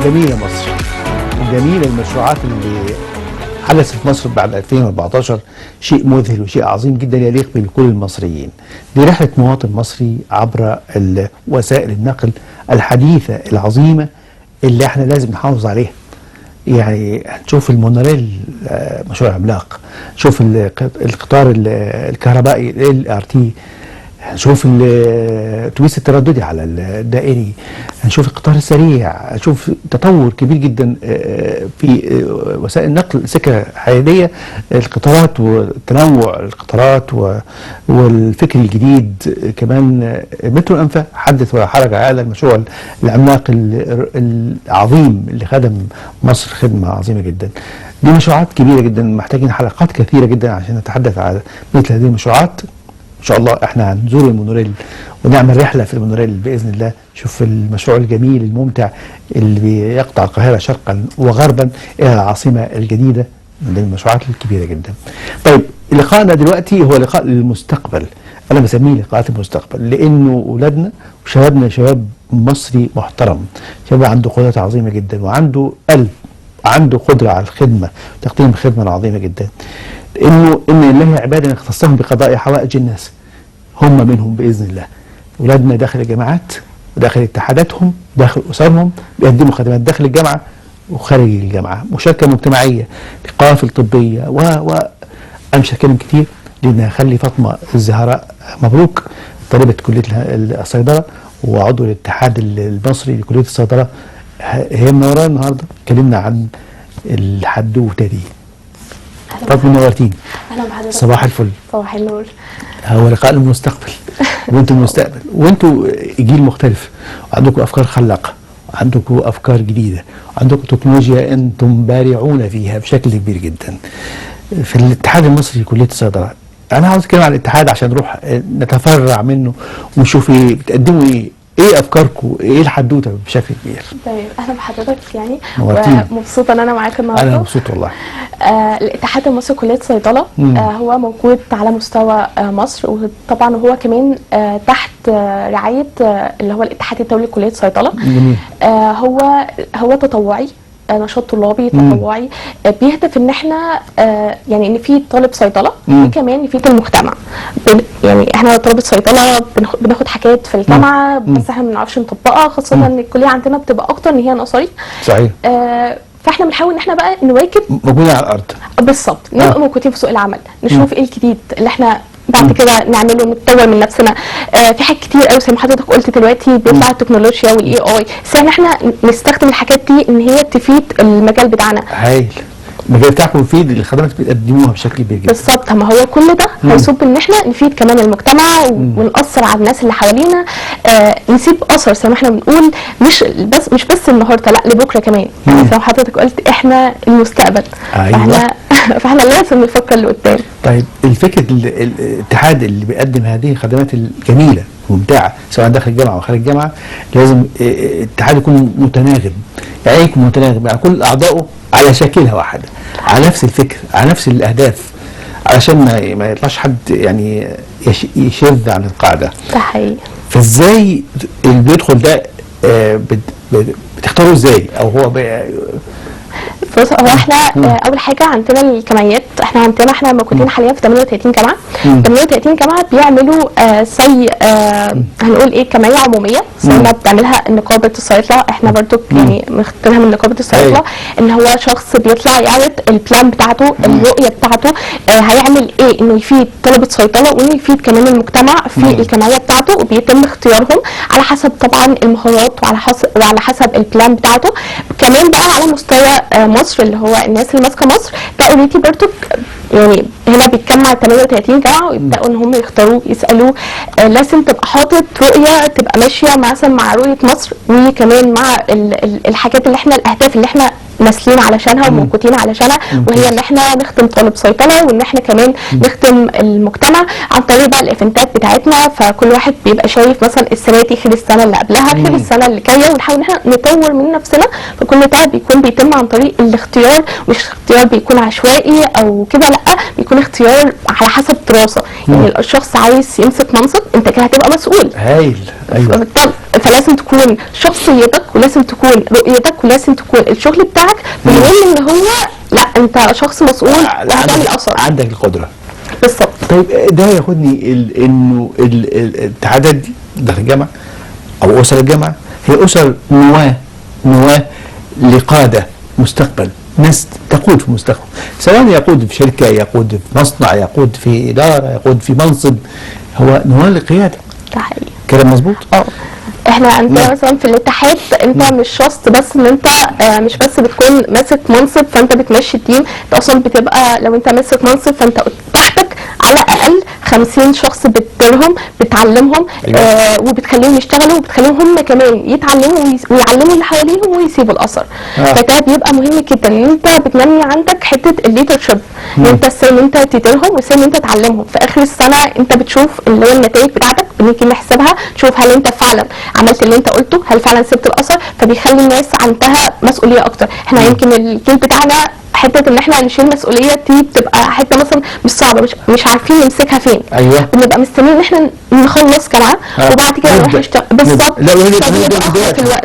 جميلة مصر، جميلة المشروعات اللي حدثت في مصر بعد 2014 شيء مذهل وشيء عظيم جدا يليق بكل المصريين. دي رحلة مواطن مصري عبر وسائل النقل الحديثة العظيمة اللي احنا لازم نحافظ عليها. يعني هنشوف المونوريل مشروع عملاق، نشوف القطار الكهربائي LRT، هنشوف الاتوبيس الترددي على الدائري، هنشوف القطار السريع، هنشوف تطور كبير جدا في وسائل النقل سكة حديدية، القطارات وتنوع القطارات والفكر الجديد. كمان مترو الأنفاق حدث وحرج على المشروع العملاق العظيم اللي خدم مصر خدمة عظيمة جدا. دي مشروعات كبيرة جدا محتاجين حلقات كثيرة جدا عشان نتحدث على مثل هذه المشروعات. ان شاء الله احنا هنزور المونوريل ونعمل رحله في المونوريل باذن الله، نشوف المشروع الجميل الممتع اللي بيقطع القاهره شرقا وغربا الى العاصمه الجديده، من المشروعات الكبيره جدا. طيب لقائنا دلوقتي هو لقاء للمستقبل، انا بسميه لقاءات المستقبل لانه اولادنا وشبابنا شباب مصري محترم، شباب عنده قدرات عظيمه جدا وعنده قلب، عنده قدره على الخدمه وتقديم خدمه عظيمه جدا. انه ان الله عبادا يختصهم بقضاء حوائج الناس، هم منهم باذن الله. اولادنا داخل الجامعات وداخل اتحاداتهم داخل اسرهم بيقدموا خدمات داخل الجامعه وخارج الجامعه، مشاركه مجتمعيه بقوافل طبيه انا مش هتكلم كتير لان هخلي فاطمه الزهراء مبروك طالبه كليه الصيدله وعضو الاتحاد المصري لكليه الصيدله، هي منورانا النهارده. اتكلمنا عن الحدوته دي. فاطمه نورتيني. اهلا بحضرتك. صباح الفل. صباح النور. هو لقاء المستقبل وانتم المستقبل، وانتم جيل مختلف وعندكم افكار خلاقه وعندكم افكار جديده وعندكم تكنولوجيا انتم بارعون فيها بشكل كبير جدا. في الاتحاد المصري لكليه الصيدله، انا عاوز اتكلم عن الاتحاد عشان نروح نتفرع منه ونشوف ايه بتقدموا، ايه افكاركم، ايه الحدوته بشكل كبير. طيب اهلا بحضرتك يعني نورتيني. ومبسوطه ان انا معاك النهارده. انا مبسوط والله. الاتحاد المصري لكليه الصيدله هو موجود على مستوى مصر، وطبعا هو كمان تحت رعايه اللي هو الاتحاد الدولي لكليه الصيدله. جميل. هو تطوعي، نشاط طلابي تطوعي، بيهدف ان احنا يعني ان في طالب صيدله وكمان نفيد المجتمع. يعني احنا طلبه صيدله بناخد حاجات في الجامعه بس احنا ما بنعرفش نطبقها، خاصه ان الكليه عندنا بتبقى اكتر ان هي نظري. صحيح. فاحنا بنحاول ان احنا بقى نواكب موجودين على الارض بالظبط، نبقى موجودين في سوق العمل، نشوف ايه الجديد اللي احنا بعد كده نعمله، نتطور من نفسنا. في حاجات كتير قوي زي ما حضرتك قلت دلوقتي بيطلع التكنولوجيا والاي بس احنا نستخدم الحاجات دي ان هي تفيد المجال بتاعنا. هايل. المجال بتاعكم مفيد، الخدمات بتقدموها بشكل كبير جدا. بالظبط، ما هو كل ده هيصب ان احنا نفيد كمان المجتمع ونأثر على الناس اللي حوالينا، نسيب اثر زي ما احنا بنقول، مش بس النهارده، لا لبكره كمان. يعني زي ما حضرتك قلت احنا المستقبل. أيوة. فاحنا لازم نفكر لقدام. طيب الفكره الاتحاد اللي بيقدم هذه الخدمات الجميله ممتعه سواء داخل الجامعه او خارج الجامعه، لازم الاتحاد يكون متناغم. يعني ايه يكون متناغم؟ يعني كل اعضائه على شاكلها واحده، على نفس الفكر، على نفس الاهداف، علشان ما يطلعش حد يعني يشذ عن القاعده. ده حقيقي. فازاي اللي بيدخل ده بتختاروا ازاي؟ او هو بص، هو احنا اول حاجه عندنا الجمعيات، احنا موجودين حاليا في 38 جامعه. 38 جامعه بيعملوا زي هنقول ايه، جمعيه عموميه زي ما بتعملها نقابه الصيدله. احنا برضو يعني مختارها من نقابه الصيدله ان هو شخص بيطلع يعرض البلان بتاعته، الرؤيه بتاعته، هيعمل ايه انه يفيد طلبه صيدله وانه يفيد كمان المجتمع في الجمعيه بتاعته، وبيتم اختيارهم على حسب طبعا المهارات وعلى حسب البلان بتاعته. كمان بقى على مستوى مصر اللي هو الناس اللي ماسكه مصر ده اوريدي برضو يعني هنا بيتجمع 38 جامعه ويبداوا ان هم يختاروه يسالوه. لازم تبقى حاطط رؤيه تبقى ماشيه مثلا مع رؤيه مصر، وكمان مع الحاجات اللي احنا الاهداف اللي احنا ناسلين علشانها وموجودين علشانها، وهي ان احنا نخدم طالب صيدله وان احنا كمان نخدم المجتمع عن طريق بقى الايفنتات بتاعتنا. فكل واحد بيبقى شايف مثلا السنه دي غير السنه اللي قبلها غير السنه اللي جايه، ونحاول ان احنا نطور من نفسنا. فكل ده بيكون بيتم عن طريق الاختيار، مش اختيار بيكون عشوائي او كده، لا لا، بيكون اختيار على حسب دراسه. يعني الشخص عايز يمسك منصب، انت كده هتبقى مسؤول. هايل. ايوه. فلازم تكون شخصيتك، ولازم تكون رؤيتك، ولازم تكون الشغل بتاعك مهم ان هو لا، انت شخص مسؤول وهتعمل اثر. عندك القدره. بالظبط. طيب ده ياخدني انه الاتحادات دي داخل الجامعه او اسر الجامعه هي اسر نواه لقاده مستقبل، ناس تقود في المستقبل، سواء يقود في شركه، يقود في مصنع، يقود في اداره، يقود في منصب، هو نواه للقياده. ده حقيقي. كلام مظبوط؟ احنا عندنا مثلا في الاتحاد انت مش شخص بس ان انت مش بس بتكون ماسك منصب فانت بتمشي التيم، انت اصلا بتبقى لو انت ماسك منصب فانت تحتك على الاقل 50 شخص بتديرهم، بتعلمهم. وبتخليهم يشتغلوا، وبتخليهم هم كمان يتعلموا ويعلموا اللي حواليهم ويسيبوا الاثر. فده بيبقى مهم جدا ان انت بتنمي عندك حته الليدرشيب، ان انت ازاي ان انت تديرهم وازاي ان انت تعلمهم. في اخر السنه انت بتشوف اللي هو النتائج بتاعتك، بنيجي نحسبها نشوف هل انت فعلا عملت اللي انت قلته، هل فعلا سبت الاثر، فبيخلي الناس عندها مسؤوليه اكتر. احنا يمكن الجيل بتاعنا حته ان احنا نشيل مسؤوليه دي بتبقى حته مثلا مش صعبه، مش عارفين نمسكها فين. ايوه. بنبقى مستنيين ان احنا نخلص جامعه وبعد كده نروح نشتغل. بالظبط. لا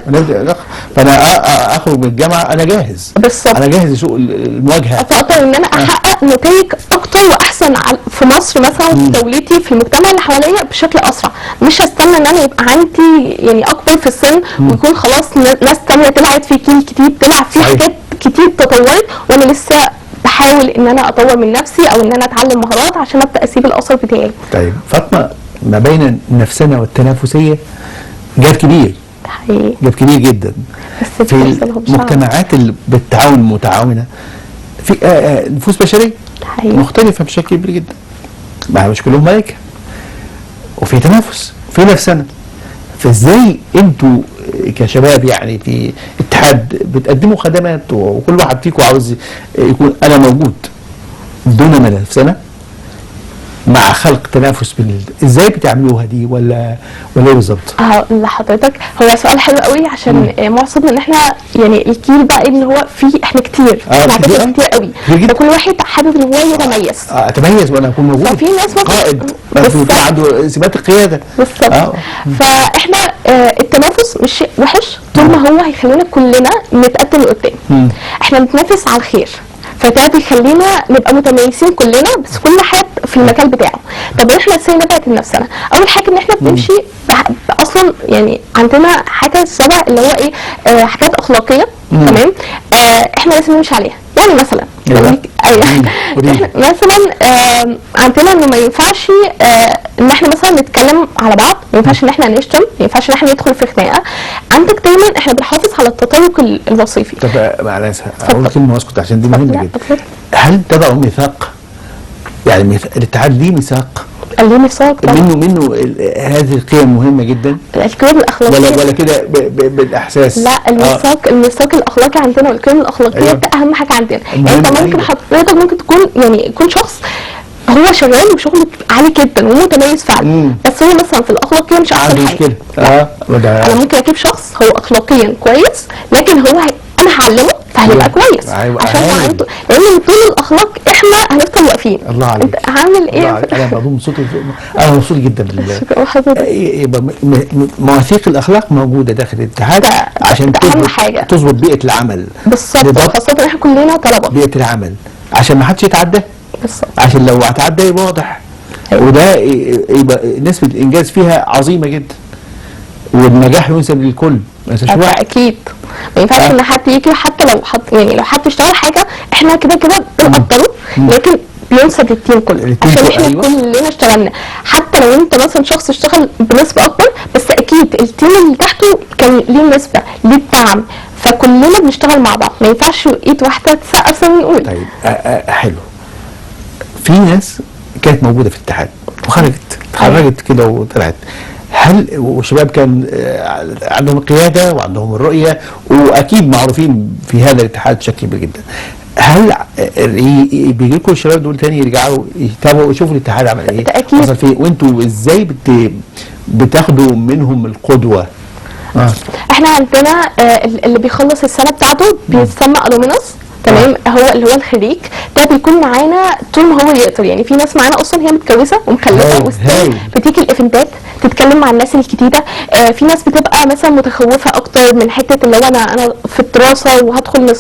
نبدا فانا اخرج من الجامعه انا جاهز. بالظبط. انا جاهز لسوق المواجهه، فاقدر ان انا احقق نتائج اكتر واحسن في مصر مثلا، في دولتي، في المجتمع اللي حواليا بشكل اسرع. مش هستنى ان انا يبقى عندي يعني اكبر في السن ويكون خلاص ناس تانية طلعت في جيل جديد طلع في حاجات كتير تطورت وانا لسه بحاول ان انا اطور من نفسي او ان انا اتعلم مهارات عشان ابدا اسيب الاثر بتاعي. طيب فاطمه، ما بين النفسنه والتنافسيه جاب كبير. حقيقي. جاب كبير جدا. بس في المجتمعات اللي بالتعاون المتعاونه في نفوس بشريه حقيقي. مختلفه بشكل كبير جدا، مش كلهم ملائكه، وفي تنافس، في نفسنه. فازاي انتوا كشباب يعني في اتحاد بتقدموا خدمات وكل واحد فيكم عاوز يكون انا موجود دون منافسه مع خلق تنافس بين ازاي بتعملوها دي ولا ايه بالظبط؟ لحضرتك هو سؤال حلو قوي عشان معصب ان احنا يعني الجيل بقى ان هو في احنا كتير كتير قوي، فكل واحد حابب ان هو يتميز. اتميز وانا اكون موجود. ففي ناس قائد عنده سمات القياده. بالظبط. فاحنا التنافس مش شيء وحش طول ما هو هيخلينا كلنا نتقدم لقدام. احنا بنتنافس على الخير، فده بيخلينا نبقى متميزين كلنا بس كل حد في المجال بتاعه. طب احنا ازاي نبعد نفسنا؟ اول حاجه ان احنا بنمشي اصلا يعني عندنا حاجه شبه اللي هو ايه حاجات اخلاقيه. تمام. احنا لازم نمشي عليها. يعني مثلا احنا مثلا عندنا انه ما ينفعش ان احنا مثلا نتكلم على بعض، ما ينفعش ان احنا نشتم، ما ينفعش ان احنا ندخل في خناقه. عندك دايما احنا بنحافظ على التطابق الوظيفي. طب معلش اقول كلمه واسكت عشان دي مهمه جدا. هل تضعوا ميثاق؟ يعني الاتحاد ليه ميثاق؟ ليه ميثاق منه هذه القيم مهمه جدا. القيم الاخلاقيه ولا كده بالاحساس؟ لا، الميثاق الاخلاقي عندنا والقيم الاخلاقيه ده اهم حاجه عندنا. يعني انت ممكن حضرتك ممكن تكون يعني يكون شخص هو شغال وشغله عالي جدا ومتميز فعلا، بس هو مثلا في الاخلاقيه مش احسن حاجه. انا ممكن اجيب شخص هو اخلاقيا كويس لكن هو انا هعلمه فهيبقى كويس عشان هو عنده، لان من طول الاخلاق احنا هنفضل واقفين. الله عليك. انت عامل ايه؟ انا بضم صوتي، انا مبسوط جدا مواثيق الاخلاق موجوده داخل الاتحاد عشان تظبط بيئه العمل. بالظبط. خاصه احنا كلنا طلبه. بيئه العمل عشان ما حدش يتعدى. بالظبط. عشان لو هتعدى يبقى واضح. وده يبقى نسبه الانجاز فيها عظيمه جدا والنجاح ينسب للكل. اكيد ما ينفعش ان حد يجي حتى لو لو حد اشتغل حاجه احنا كده بنقدره لكن بينسب للتيم كله عشان احنا كلنا اشتغلنا. حتى لو انت مثلا شخص اشتغل بنسبه اكبر بس اكيد التيم اللي تحته كان ليه نسبه ليه الدعم، فكلنا بنشتغل مع بعض. ما ينفعش ايد واحده تسقف زي ما بنقول. طيب حلو. في ناس كانت موجوده في الاتحاد وخرجت كده وطلعت، هل وشباب كان عندهم القياده وعندهم الرؤيه واكيد معروفين في هذا الاتحاد بشكل كبير جدا، هل بيجي لكم الشباب دول تاني يرجعوا يتابعوا يشوفوا الاتحاد عمل ايه؟ اكيد. حصل فيه وانتوا ازاي بتاخدوا منهم القدوه؟ احنا عندنا اللي بيخلص السنه بتاعته بيتسمى الومينوس. تمام. هو اللي هو الخريج ده بيكون معانا طول ما هو يقدر. يعني في ناس معانا اصلا هي متجوزه ومخلفه وستيل بتيجي الايفنتات تتكلم مع الناس الجديده. في ناس بتبقى مثلا متخوفه اكتر من حته اللي هو انا في الدراسه وهدخل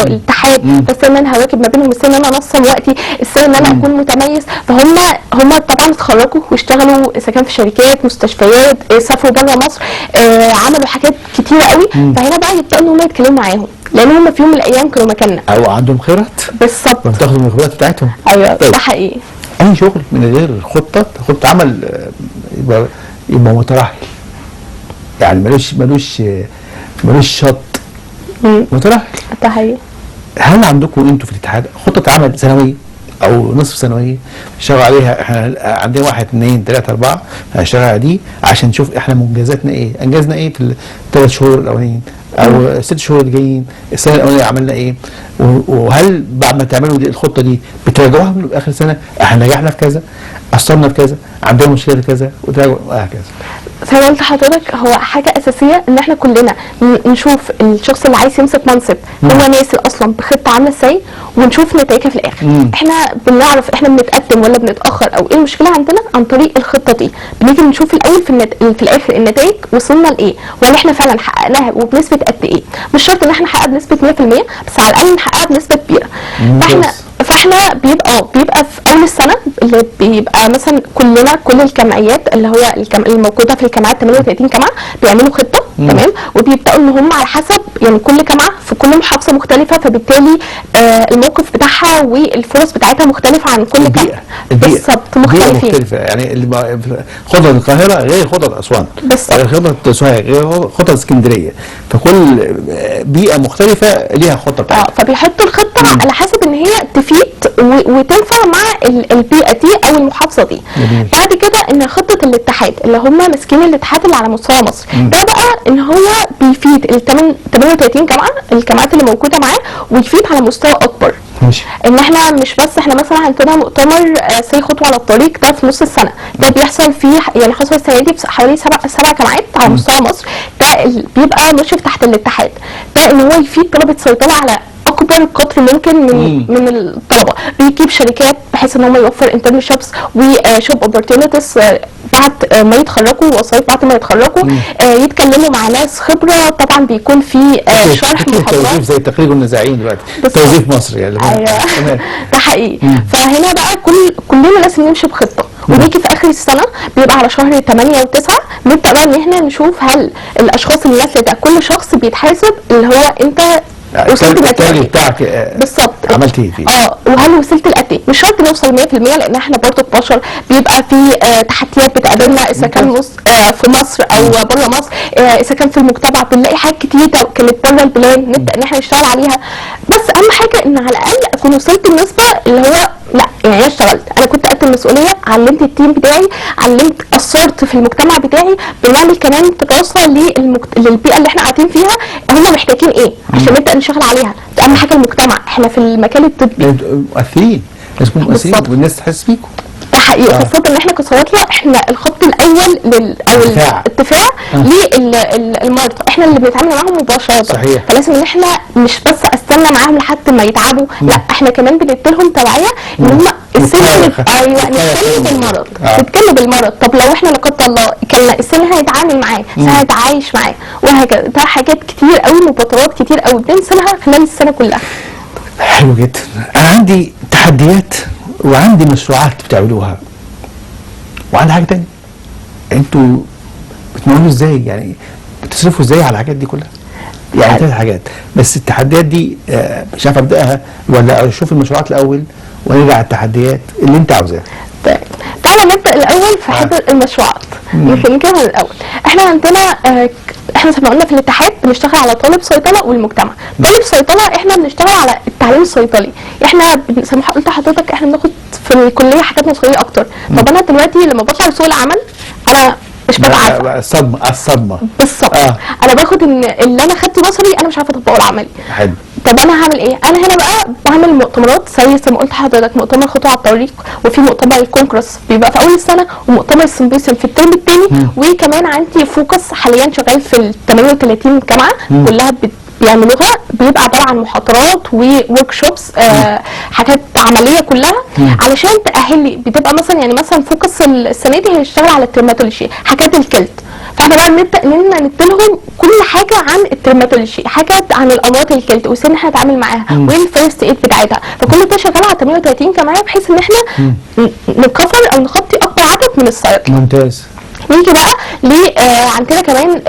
الاتحاد، بس ان انا هواكب ما بينهم، السن ان انا انظم وقتي، السن ان انا اكون متميز. فهم طبعا اتخرجوا واشتغلوا اذا كان في شركات، مستشفيات، سافروا بره مصر، عملوا حاجات كتيره قوي. فهنا بقى يبداوا ان هم يتكلموا معاهم، لان هم في يوم من الايام كانوا مكاننا او عندهم خبرات بالظبط، بتاخدوا من الخبرات بتاعتهم. ايوه طيب. ده حقيقي. اي شغل من غير خطه عمل يبقى مترهل، يعني ملوش شط، مترهل. ده حقيقي. هل عندكم انتوا في الاتحاد خطه عمل سنويه او نصف سنويه نشتغل عليها؟ احنا عندنا 1 2 3 4 هنشتغل على دي عشان نشوف احنا منجزاتنا ايه، انجزنا ايه في ال3 شهور الاولانيين او 6 شهور اللي جايين، السنه الاولانيه عملنا ايه، وهل بعد ما تعملوا دي الخطه دي بتراجعوها من اخر السنه احنا نجحنا في كذا، قصرنا في كذا، عندنا مشكله في كذا، وتراجعوا وهكذا. زي ما قلت لحضرتك، هو حاجه اساسيه ان احنا كلنا نشوف الشخص اللي عايز يمسك منصب هو ناسي اصلا بخطه عامله ازاي، ونشوف نتائجها في الاخر. احنا بنعرف احنا بنتقدم ولا بنتاخر او ايه المشكله عندنا عن طريق الخطه دي. بنيجي نشوف الاول في الاخر النتائج وصلنا لايه، ولا احنا فعلا حققناها وبنسبه قد ايه. مش شرط ان احنا نحققها بنسبه 100%، بس على الاقل نحققها بنسبه كبيره. فاحنا بيبقى في اول السنه اللي بيبقى مثلا كل الجمعيات اللي هو الموجوده في الجامعات 38 جامعه بيعملوا خطه. تمام. وبيبداوا ان هم على حسب يعني كل جامعه في كل محافظه مختلفه، فبالتالي الموقف بتاعها والفرص بتاعتها مختلفه عن كل جامعه. بالظبط، مختلفه. يعني خطط القاهره غير خطط اسوان، غير خطط سوهاج، غير خطط اسكندريه، فكل بيئه مختلفه ليها خطه بتاعتها. فبيحطوا الخطه على حسب ان هي تفيد وتنفع مع البيئه دي او المحافظه دي. بعد كده ان خطه الاتحاد اللي هم ماسكين الاتحاد اللي على مستوى مصر، ده بقى ان هو بيفيد ال 38 جامعه، الجامعات اللي موجوده معاه، ويفيد على مستوى اكبر. ماشي. ان احنا مش بس احنا مثلا عندنا مؤتمر سي خطوه على الطريق ده في نص السنه، ده بيحصل فيه يعني حصل السنه دي حوالي 7 جامعات على مستوى مصر، ده بيبقى مشرف تحت الاتحاد، ده ان هو يفيد طلبه صيدله على اكبر قدر ممكن من الطلبه. بيجيب شركات بحيث ان هم يوفر انترنشيبس وشوب اوبورتيونيتيز بعد ما يتخرجوا، ووسائط بعد ما يتخرجوا، يتكلموا مع ناس خبره. طبعا بيكون في شرح محاضرات، توظيف زي تقرير النزاعين دلوقتي، توظيف مصري يعني. ايوه ده حقيقي. فهنا بقى كلنا لازم نمشي بخطه، ونيجي في اخر السنه بيبقى على شهر 8 و9 نبدا بقى ان احنا نشوف هل الاشخاص اللي نازله ده كل شخص بيتحاسب اللي هو انت وصلت التاني بتاعك بالظبط عملت ايه فيه، وهل وصلت لقد ايه. مش شرط نوصل 100% لان احنا برضه بشر، بيبقى في تحديات بتقابلنا اذا كان في مصر او بره مصر، اذا كان في المجتمع بنلاقي حاجات كتير كانت بره البلاد نبدا ان احنا نشتغل عليها. بس اهم حاجه ان على الاقل اكون وصلت النسبه اللي هو لا يعني انا اشتغلت، انا كنت قد المسؤوليه، علمت التيم بتاعي، اثرت في المجتمع بتاعي، بنعمل كمان دراسه للبيئه اللي احنا قاعدين فيها هم محتاجين ايه عشان نبدا نشتغل عليها. ده اهم حاجه المجتمع. احنا في المجال الطبي مؤثرين، لازم تكونوا مؤثرين والناس تحس بيكم. ده حقيقي. خاصة ان احنا كصيادلة احنا الخط الاول او الدفاع للمرضى، احنا اللي بنتعامل معاهم مباشرة. صحيح. فلازم ان احنا مش بس استنى معاهم لحد ما يتعبوا، لا احنا كمان بنديلهم توعية ان هم نتجنب المرض، نتجنب المرض. طب لو احنا لا قدر الله كان السن هيتعامل معاه، هيتعايش معاه، وهكذا. ده حاجات كتير قوي، مبادرات كتير قوي بنسلها خلال السنة كلها. حلو جدا. انا عندي تحديات وعندي مشروعات بتعملوها، وعندي حاجه تانية، انتوا بتمولوا ازاي؟ يعني بتصرفوا ازاي على الحاجات دي كلها؟ يعني 3 حاجات بس. التحديات دي مش عارف ابداها ولا اشوف المشروعات الاول ونرجع على التحديات اللي انت عاوزاها. طيب تعالى نبدا الاول في حته المشروعات. يمكن كده الاول احنا عندنا احنا زي ما قلنا في الاتحاد بنشتغل على طالب صيدله والمجتمع. طالب صيدله احنا بنشتغل على التعليم الصيدلي، احنا زي ما قلت لحضرتك احنا بناخد في الكليه حاجات نظريه اكتر. طب انا دلوقتي لما بطلع لسوق العمل انا مش ببقى عارفه الصدمه بالظبط. انا باخد ان اللي انا خدته نظري انا مش عارفه اطبقه العملي. حلو. طب انا هعمل ايه؟ انا هنا بقى بعمل مؤتمرات زي ما قلت لحضرتك، مؤتمر خطوه على الطريق، وفي مؤتمر الكونكرس بيبقى في اول السنه، ومؤتمر السمبوسيوم في الترم الثاني، وكمان عندي فوكس حاليا شغال في ال 38 جامعه كلها بيعملوها بيبقى عباره عن محاضرات وورك شوبس، حاجات عمليه كلها علشان تاهلي. بتبقى مثلا يعني مثلا فوكس السنه دي هيشتغل على الترماتولوجي، حاجات الكلت، فاحنا بقى نبدا اننا نديلهم كل حاجه عن الترماتولوجي، حاجات عن الامراض الكلت وازاي ان احنا نتعامل معاها وايه الفيرست ايد بتاعتها. فكل ده شغال على 38 جمعيه بحيث ان احنا نكفر او نغطي اكبر عدد من الصيادله. ممتاز. نيجي بقى ل عندنا كمان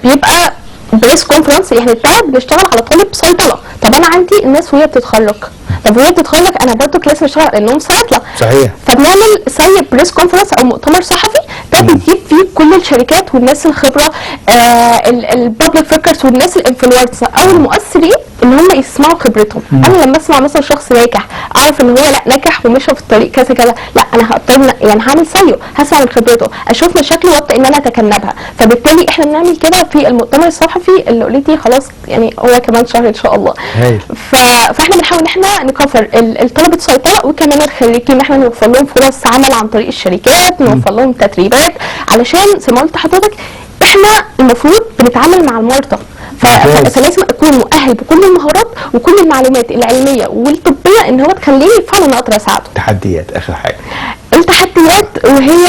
بيبقى بريس كونفرنس، يعني التعب بنشتغل على طالب صيدله. طب انا عندي الناس وهي بتتخرج، طب وهي بتتخرج انا برضو لازم اشتغل على انهم صيادله. صحيح. فبنعمل زي بريس كونفرنس او مؤتمر صحفي، ده بتجيب فيه كل الشركات والناس الخبره، البابليك فيكرز والناس الانفلونسر او المؤثرين ان هم يسمعوا خبرتهم. انا لما اسمع مثلا شخص ناجح اعرف ان هو لا نجح ومشى في الطريق كذا كذا، لا انا هقدر يعني هعمل زيه، هسمع من خبرته، اشوف مشاكله وابدا ان انا اتجنبها. فبالتالي احنا بنعمل كده في المؤتمر الصحفي اللي اوريدي خلاص يعني هو كمان شهر ان شاء الله. فاحنا بنحاول ان احنا نكفر الطلبه صيدله وكمان الخريجين، ان احنا نوفر لهم فرص عمل عن طريق الشركات، نوفر لهم تدريبات، علشان زي ما قلت لحضرتك احنا المفروض بنتعامل مع المرضى، فلازم اكون مؤهل بكل المهارات وكل المعلومات العلميه والطبيه ان هو تخليني فعلا اقدر اساعده. تحديات اخر حاجه. التحديات وهي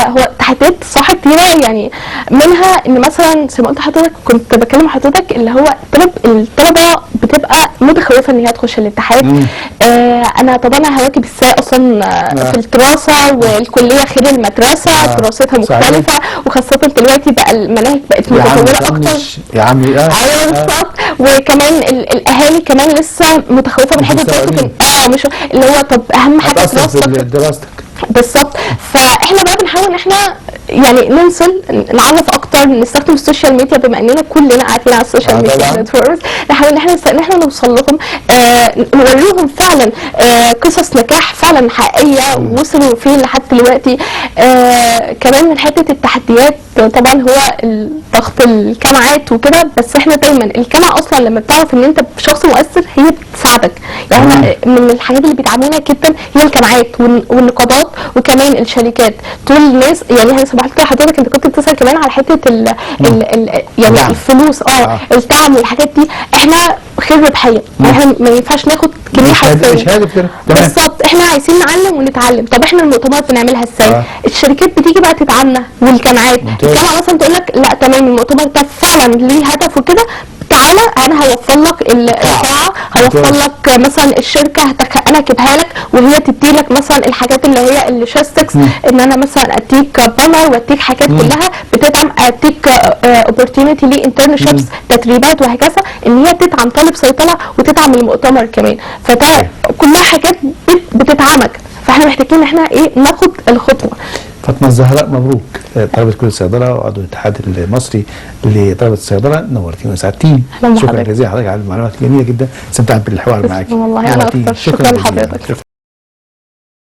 هو تحديات صح كتيره، يعني منها ان مثلا زي ما قلت لحضرتك كنت بكلم حضرتك اللي هو الطلبه بتبقى متخوفه ان هي تخش الامتحان. انا طبعا هواكب ازاي اصلا في الدراسه، والكليه خير المدرسه دراستها مختلفه، وخاصه دلوقتي بقى المناهج بقت متطوره اكتر يا عمي. ايوه بالظبط. وكمان الاهالي كمان لسه متخوفه من حته مش اللي هو طب اهم حاجه دراستك بالظبط. فاحنا بقى بنحاول ان احنا يعني ننزل نعرف اكتر، نستخدم السوشيال ميديا بما اننا كلنا قاعدين على السوشيال ميديا، نحاول ان احنا نوصل لهم، نوريهم فعلا قصص نجاح فعلا حقيقيه وصلوا فين لحد دلوقتي. كمان من حته التحديات طبعا هو ضغط الجامعات وكده، بس احنا دايما الجامعه اصلا لما بتعرف ان انت شخص مؤثر هي بتساعدك. يعني من الحاجات اللي بيدعمونا جدا هي الجامعات والنقابات وكمان الشركات، دول الناس يعني انا سمعت كده حضرتك انت كنت بتسال كمان على حته يعني دعم. الفلوس الدعم والحاجات دي، احنا خير ربحيه، احنا ما ينفعش ناخد جنيه حرفيا بالظبط. احنا عايزين نعلم ونتعلم. طب احنا المؤتمرات بنعملها ازاي؟ الشركات بتيجي بقى تدعمنا والجامعات، الجامعه مثلا تقول لك لا تمام المؤتمر ده فعلا ليه هدف وكده، تعالى انا هوفر لك القاعه، هوفر لك مثلا الشركه انا اجيبها لك وهي تدي لك مثلا الحاجات اللي هي اللوجيستكس، ان انا مثلا اديك بانر واديك حاجات كلها بتدعم، اديك اوبورتيونيتي لانترنشيبس تدريبات وهكذا، ان هي تدعم طالب صيدله وتدعم المؤتمر كمان. فده كلها حاجات بتدعمك، فاحنا محتاجين ان احنا ناخد الخطوه. فاطمه الزهراء مبروك، طلبه كليه الصيدله وعضو الاتحاد المصري لطلبه الصيدله، نورتينا وسعدتيني. شكرا جزيلا لحضرتك على المعلومات الجميله جدا، استمتعت بالحوار معاك. والله انا اكتر، شكرا لحضرتك.